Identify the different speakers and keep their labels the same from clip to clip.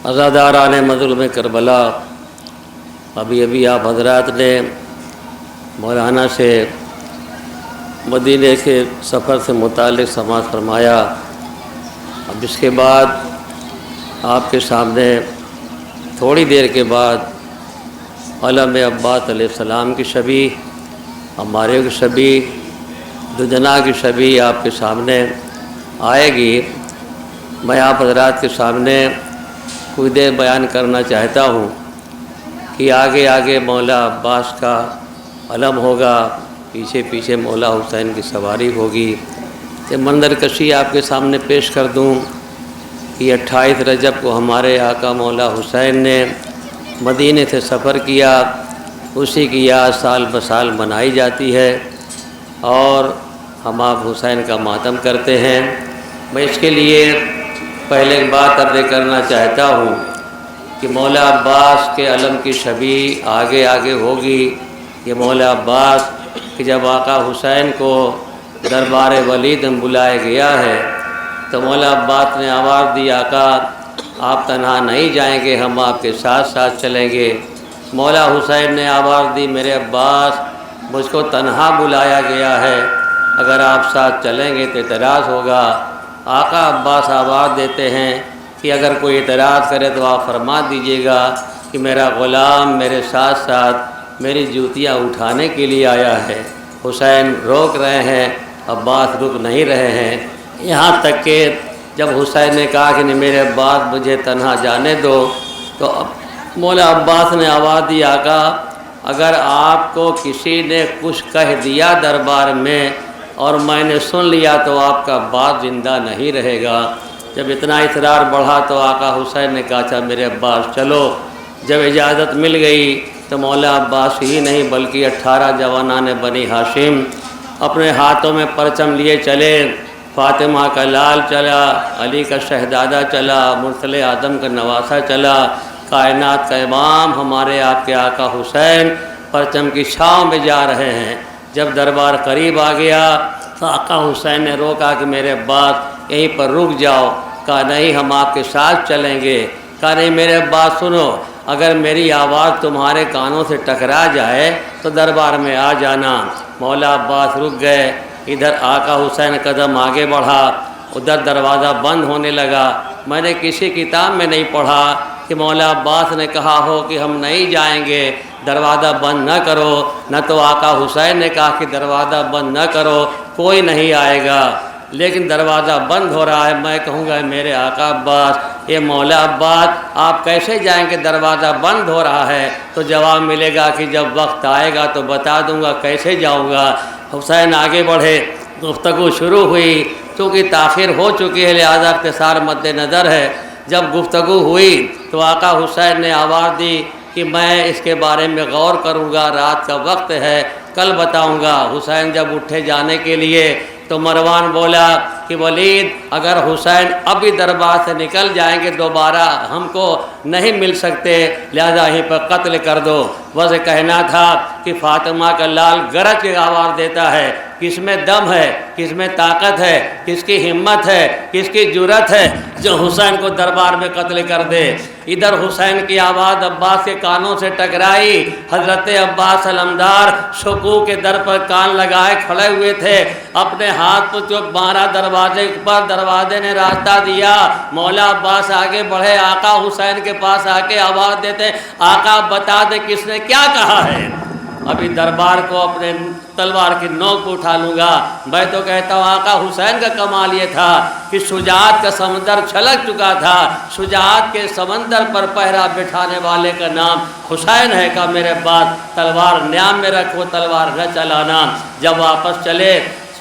Speaker 1: عزاداران مظلوم کربلا، ابھی آپ حضرات نے مولانا سے مدینے کے سفر سے متعلق سماعت فرمایا۔ اب اس کے بعد آپ کے سامنے تھوڑی دیر کے بعد علم عباس علیہ السلام کی شبیہ، ہمارے کی شبیہ، دجنہ کی شبیہ آپ کے سامنے آئے گی۔ میں آپ حضرات کے سامنے کچھ دیر بیان کرنا چاہتا ہوں کہ آگے آگے مولا عباس کا علم ہوگا، پیچھے پیچھے مولا حسین کی سواری ہوگی۔ یہ منظر کشی آپ کے سامنے پیش کر دوں کہ 28 رجب کو ہمارے آقا مولا حسین نے مدینے سے سفر کیا، اسی کی یاد سال بسال منائی جاتی ہے اور ہم آپ حسین کا ماتم کرتے ہیں۔ میں اس کے لیے پہلے ایک بات عرض کرنا چاہتا ہوں کہ مولا عباس کے علم کی شبیہ آگے آگے ہوگی۔ یہ مولا عباس کہ جب آقا حسین کو دربار ولید میں بلایا گیا ہے تو مولا عباس نے آواز دی، آقا آپ تنہا نہیں جائیں گے، ہم آپ کے ساتھ ساتھ چلیں گے۔ مولا حسین نے آواز دی، میرے عباس مجھ کو تنہا بلایا گیا ہے، اگر آپ ساتھ چلیں گے تو اعتراض ہوگا۔ آقا عباس آواز دیتے ہیں کہ اگر کوئی اعتراض کرے تو آپ فرما دیجئے گا کہ میرا غلام میرے ساتھ ساتھ میری جوتیاں اٹھانے کے لیے آیا ہے۔ حسین روک رہے ہیں، عباس رک نہیں رہے ہیں، یہاں تک کہ جب حسین نے کہا کہ نہیں میرے عباس مجھے تنہا جانے دو، تو مولا عباس نے آواز دی، آقا اگر آپ کو کسی نے کچھ کہہ دیا دربار میں اور میں نے سن لیا تو آپ کا بات زندہ نہیں رہے گا۔ جب اتنا اصرار بڑھا تو آقا حسین نے کہا اچھا میرے عباس چلو۔ جب اجازت مل گئی تو مولا عباس ہی نہیں بلکہ 18 جوانان بنی ہاشم اپنے ہاتھوں میں پرچم لیے چلے۔ فاطمہ کا لال چلا، علی کا شہزادہ چلا، مرسل اعظم کا نواسہ چلا، کائنات کا امام ہمارے آپ کے آقا حسین پرچم کی چھاؤں میں جا رہے ہیں۔ جب دربار قریب آ گیا تو آقا حسین نے روکا کہ میرے عباس یہیں پر رک جاؤ۔ کہا نہیں ہم آپ کے ساتھ چلیں گے۔ کہا نہیں میرے عباس سنو، اگر میری آواز تمہارے کانوں سے ٹکرا جائے تو دربار میں آ جانا۔ مولا عباس رک گئے، ادھر آقا حسین قدم آگے بڑھا، ادھر دروازہ بند ہونے لگا۔ میں نے کسی کتاب میں نہیں پڑھا کہ مولا عباس نے کہا ہو کہ ہم نہیں جائیں گے، دروازہ بند نہ کرو، نہ تو آقا حسین نے کہا کہ دروازہ بند نہ کرو، کوئی نہیں آئے گا، لیکن دروازہ بند ہو رہا ہے۔ میں کہوں گا میرے آقا عباس، یہ مولا عباس آپ کیسے جائیں گے، دروازہ بند ہو رہا ہے؟ تو جواب ملے گا کہ جب وقت آئے گا تو بتا دوں گا کیسے جاؤں گا۔ حسین آگے بڑھے، گفتگو شروع ہوئی، چونکہ تاخیر ہو چکی ہے لہذا اختصار مد نظر ہے۔ جب گفتگو ہوئی تو آقا حسین نے آواز دی کہ میں اس کے بارے میں غور کروں گا، رات کا وقت ہے، کل بتاؤں گا۔ حسین جب اٹھے جانے کے لیے تو مروان بولا کہ ولید اگر حسین ابھی دربار سے نکل جائیں گے دوبارہ ہم کو نہیں مل سکتے، لہذا یہیں پر قتل کر دو۔ ویسے کہنا تھا کہ فاطمہ کا لال گرج کے آواز دیتا ہے، کس میں دم ہے، کس میں طاقت ہے، کس کی ہمت ہے، کس کی جرأت ہے جو حسین کو دربار میں قتل کر دے۔ ادھر حسین کی آواز عباس کے کانوں سے ٹکرائی۔ حضرت عباس علمدار شکوہ کے در پر کان لگائے کھڑے ہوئے تھے، اپنے ہاتھ کو جو مارا دروازے پر، دروازے نے راستہ دیا۔ مولا عباس آگے بڑھے، آقا حسین کے پاس آ کے آواز دیتے آقا بتا دے کس نے کیا کہا ہے۔ ابھی دربار کو اپنے تلوار کی نوک کو اٹھا لوں گا۔ میں تو کہتا ہوں آقا حسین کا کمال یہ تھا کہ شجاعت کا سمندر چھلک چکا تھا، شجاعت کے سمندر پر پہرا بٹھانے والے کا نام حسین ہے۔ کہ میرے بعد تلوار نیام میں رکھو، تلوار نہ چلانا۔ جب واپس چلے،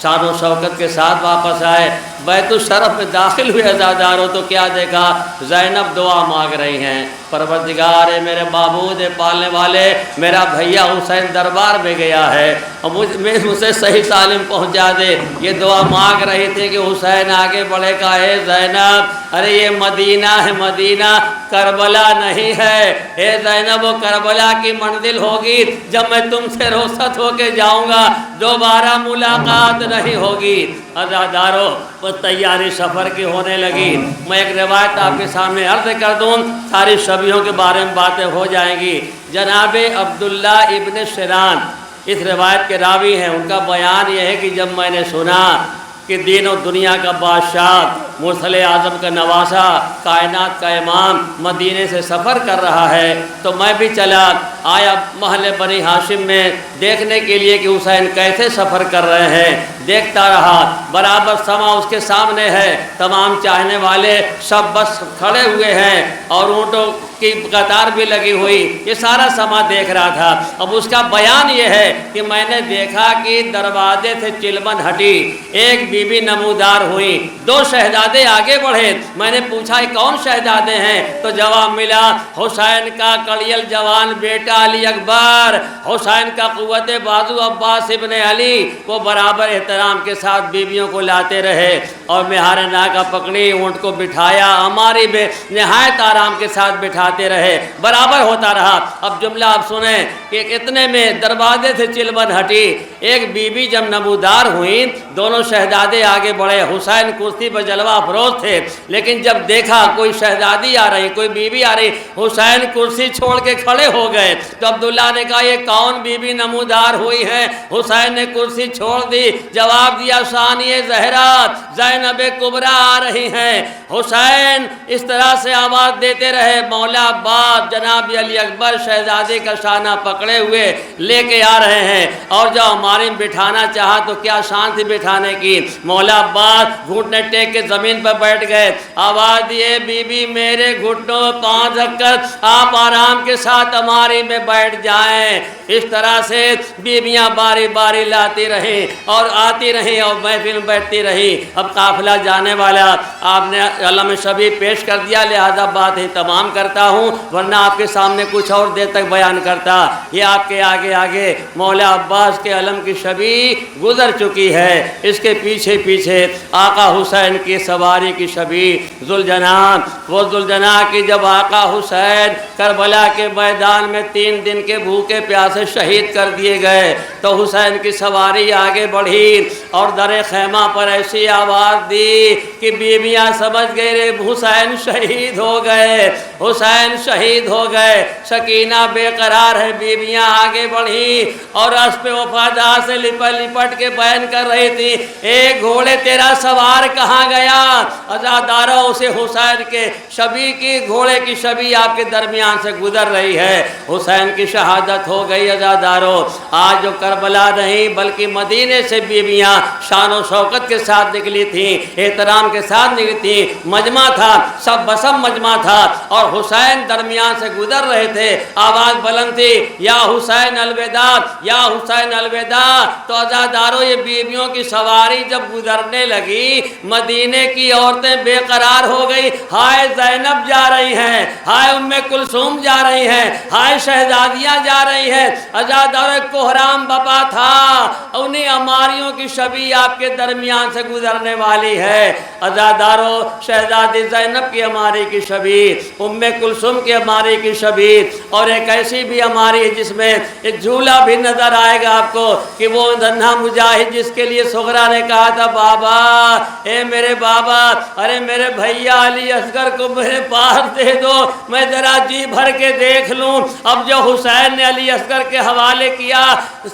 Speaker 1: شان و شوکت کے ساتھ واپس آئے، بیت الشرف میں داخل ہوئے عزاداروں تو کیا دیکھا، زینب دعا مانگ رہی ہیں، پروردگار میرے معبود پالنے والے، میرا بھیا حسین دربار میں گیا ہے اور مجھے صحیح سالم پہنچا دے۔ یہ دعا مانگ رہی تھی کہ حسین آگے بڑھے، کہا اے زینب ارے یہ مدینہ ہے، مدینہ کربلا نہیں ہے۔ اے زینب وہ کربلا کی منزل ہوگی جب میں تم سے رخصت ہو کے جاؤں گا، دوبارہ ملاقات نہیں ہوگی۔ عزادارو وہ تیاری سفر کی ہونے لگی۔ میں ایک روایت آپ کے سامنے عرض کر دوں، ساری شبیہوں کے بارے میں باتیں ہو جائیں گی۔ جناب عبداللہ ابن سنان اس روایت کے راوی ہیں، ان کا بیان یہ ہے کہ جب میں نے سنا کہ دین و دنیا کا بادشاہ، مرسل اعظم کا نواسہ، کائنات کا امام مدینے سے سفر کر رہا ہے تو میں بھی چلا آیا محل بنی ہاشم میں دیکھنے کے لیے کہ حسین کیسے سفر کر رہے ہیں۔ دیکھتا رہا، برابر سما اس کے سامنے ہے، تمام چاہنے والے سب بس کھڑے ہوئے ہیں اور اونٹوں کی قطار بھی لگی ہوئی، یہ سارا سما دیکھ رہا تھا۔ اب اس کا بیان یہ ہے کہ میں نے دیکھا کہ دروازے سے چلمن ہٹی، ایک بی بی نمودار ہوئی، دو شہزادے آگے بڑھے۔ میں نے پوچھا یہ کون شہزادے ہیں؟ تو جواب ملا حسین کا کڑیل جوان بیٹا علی اکبر، حسین کا قوت بازو عباس ابن علی۔ وہ برابر احترام کے ساتھ بیویوں کو لاتے رہے اور مہار ناکہ پکڑی، اونٹ کو بٹھایا، ہماری بے نہایت آرام کے ساتھ بٹھاتے رہے، برابر ہوتا رہا۔ اب جملہ آپ سنیں کہ اتنے میں دروازے سے چلبن ہٹی، ایک بی بی جب نمودار ہوئی، دونوں شہزادے آگے بڑھے۔ حسین کرسی پر جلوہ افروز تھے، لیکن جب دیکھا کوئی شہزادی آ رہی، کوئی بی بی آ رہی، حسین کرسی چھوڑ کے کھڑے ہو گئے۔ تو عبداللہ نے کہا یہ کون بی بی نمودار ہوئی ہے؟ حسین نے کرسی چھوڑ دی، جواب دیا ثانیہ زہرا زینب کبریٰ آ رہی ہیں۔ حسین اس طرح سے آواز دیتے رہے، مولا عباس جناب علی اکبر شہزادے کا شانہ پکڑے ہوئے لے کے آ رہے ہیں، اور جب ہمارے بٹھانا چاہا تو کیا شان تھی بٹھانے کی۔ مولا عباس گھٹنے ٹیک کے زمین پر بیٹھ گئے، آواز دیے بی بی میرے گھٹنوں پاؤں رکھ کر آپ آرام کے ساتھ ہماری میں بیٹھ جائیں۔ اس طرح سے بیویاں باری باری لاتی رہیں اور آتی رہیں اور محفل میں بیٹھتی رہی۔ اب قافلہ جانے والا، آپ نے علم شبی پیش کر دیا، لہذا بات ہی تمام کرتا ہوں، ورنہ آپ کے سامنے کچھ اور دیر تک بیان کرتا۔ یہ آپ کے آگے آگے مولا عباس کے علم کی شبی گزر چکی ہے، اس کے پیچھے پیچھے آقا حسین کی سواری کی شبی ذوالجناح، وہ ذوالجناح کی جب آقا حسین کربلا کے میدان میں 3 دن کے بھوکے پیاسے شہید کر دیے گئے تو حسین کی سواری آگے بڑھی اور در خیمہ پر ایسی آواز دی کہ بیویاں سمجھ گئے رے حسین شہید ہو گئے، حسین شہید ہو گئے۔ سکینہ بے قرار ہے، بیویاں آگے بڑھی اور اسب وفادار سے لپٹ لپٹ کے بیان کر رہی تھی، ایک گھوڑے تیرا سوار کہاں گیا؟ عزادارو اسے حسین کے شبی کی گھوڑے کی شبی آپ کے درمیان سے گزر رہی ہے۔ حسین کی شہادت ہو گئی عزادارو۔ آج جو کربلا نہیں بلکہ مدینے سے بیویاں شان و شوکت کے ساتھ نکلی تھیں، احترام کے ساتھ نکلی تھیں، مجمع تھا، سب بسم مجمع تھا اور حسین درمیان سے گزر رہے تھے، آواز بلند تھی یا حسین الوداع یا حسین الوداع۔ تو عزادارو یہ بیویوں کی سواری جب گزرنے لگی، مدینے کی عورتیں بے قرار ہو گئی، ہائے زینب جا رہی ہیں، ہائے ام کلثوم جا رہی ہیں، ہائے شہزادیاں جا رہی ہیں۔ عزادارو کوہرام بپا تھا، انہیں اماریوں کی شبی آپ کے درمیان سے گزرنے والی ہے۔ عزادارو شہزادی زینب کی اماری کی شبی، ام کلثوم کی اماری کی شبی، اور ایک ایسی بھی اماری جس میں ایک جھولا بھی نظر آئے گا آپ کو کہ وہ ننھا مجاہد جس کے لیے سغرا نے کہا تھا بابا اے میرے بابا، ارے میرے بھیا علی اصغر کو میرے پاس دے دو، میں ذرا جی بھر کے دیکھ لوں۔ اب جو حسین نے علی اصغر کے حوالے کیا،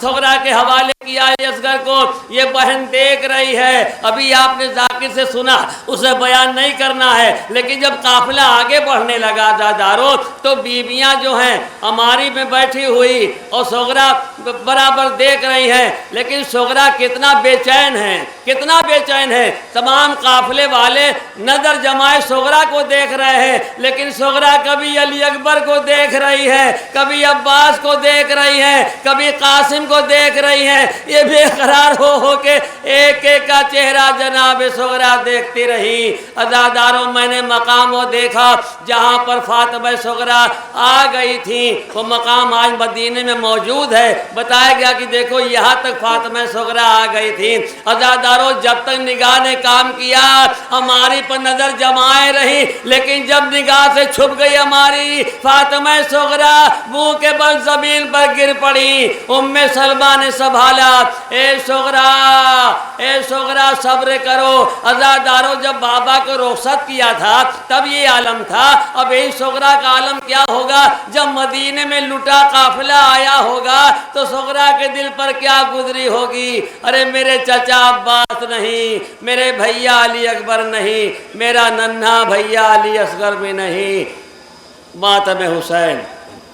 Speaker 1: سغرا کے حوالے کیا علی اصغر کو، یہ بہن دیکھ رہی ہے۔ ابھی آپ نے ذاکر سے سنا، اسے بیان نہیں کرنا ہے، لیکن جب قافلہ آگے بڑھنے لگا عزادارو تو بیویاں جو ہیں ہماری میں بیٹھی ہوئی اور سغرا برابر دیکھ رہی ہیں، لیکن سغرا کتنا بے چین ہے، کتنا بے چین ہے۔ تمام قافلے والے نظر جمائے سغرا کو دیکھ رہے ہیں، لیکن سغرا کبھی علی اکبر کو دیکھ رہی ہے، کبھی عباس کو دیکھ رہی ہے، کبھی قاسم کو دیکھ رہی ہیں۔ یہ بے قرار ہو کے ایک ایک کا چہرہ جناب سغرا دیکھتی رہی۔ عزادارو میں نے مقام وہ دیکھا جہاں پر فاطمہ سغرا آ گئی تھی، وہ مقام آج مدینے میں موجود ہے۔ بتایا گیا کہ دیکھو یہاں تک فاطمہ سغرا آ گئی تھی۔ عزادارو کرو جب تک نگاہ نے کام کیا ہماری پر نظر جمائے رہی، لیکن جب نگاہ سے چھپ گئی ہماری فاطمہ صغریٰ منہ کے بل زمین پر گر پڑی۔ ام سلمہ نے سنبھالا، اے صغریٰ صبر کرو، عزادارو جب بابا کو رخصت کیا تھا تب یہ عالم تھا، اب اے صغریٰ کا عالم کیا ہوگا جب مدینے میں لٹا قافلہ آیا ہوگا تو صغریٰ کے دل پر کیا گزری ہوگی۔ ارے میرے چچا عباس نہیں، میرے بھیا علی اکبر نہیں، میرا ننھا بھیا علی اصغر بھی نہیں، ماتم حسین۔